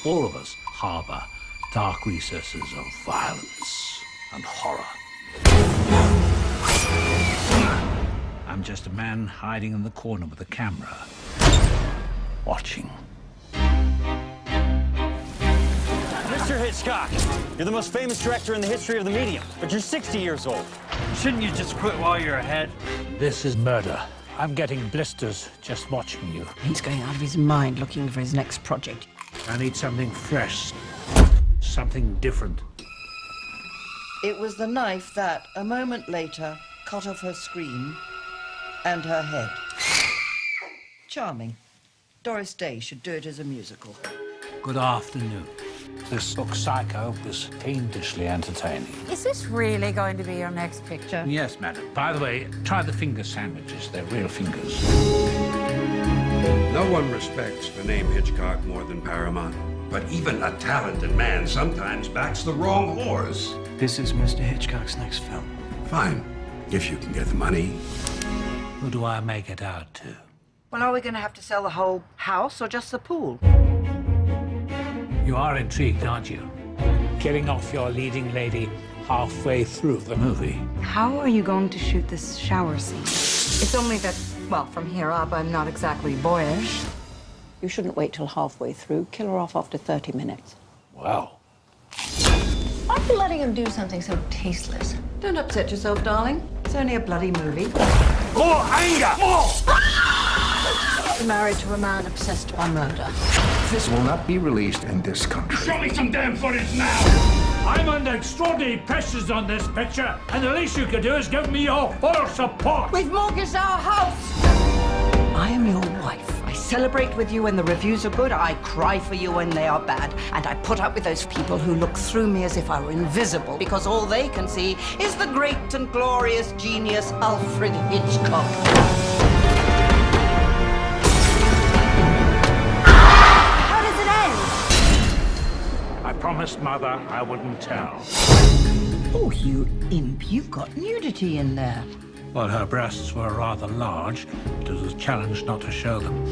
All of us harbour dark recesses of violence and horror. I'm just a man hiding in the corner with a camera, watching. Mr. Hitchcock, you're the most famous director in the history of the medium, but you're 60 years old. Shouldn't you just quit while you're ahead? This is murder. I'm getting blisters just watching you. He's going out of his mind looking for his next project. I need something fresh, something different. It was the knife that, a moment later, cut off her scream and her head. Charming. Doris Day should do it as a musical. Good afternoon. This book, Psycho, is fiendishly entertaining. Is this really going to be your next picture? Yes, madam. By the way, try the finger sandwiches. They're real fingers. No one respects the name Hitchcock more than Paramount. But even a talented man sometimes backs the wrong horse. This is Mr. Hitchcock's next film. Fine, if you can get the money. Who do I make it out to? Well, are we going to have to sell the whole house or just the pool? You are intrigued, aren't you? Killing off your leading lady halfway through the movie. How are you going to shoot this shower scene? It's only that, well, from here up, I'm not exactly boyish. You shouldn't wait till halfway through. Kill her off after 30 minutes. Wow. Why are you letting him do something so tasteless? Don't upset yourself, darling. It's only a bloody movie. More anger! More! You're married to a man obsessed by murder. This will not be released in this country. Show me some damn footage now! I'm under extraordinary pressures on this picture, and the least you can do is give me your full support. We've mortgaged our house! I am your wife. I celebrate with you when the reviews are good. I cry for you when they are bad. And I put up with those people who look through me as if I were invisible, because all they can see is the great and glorious genius Alfred Hitchcock. How does it end? I promised Mother I wouldn't tell. Oh, you imp. You've got nudity in there. Well, her breasts were rather large. It was a challenge not to show them.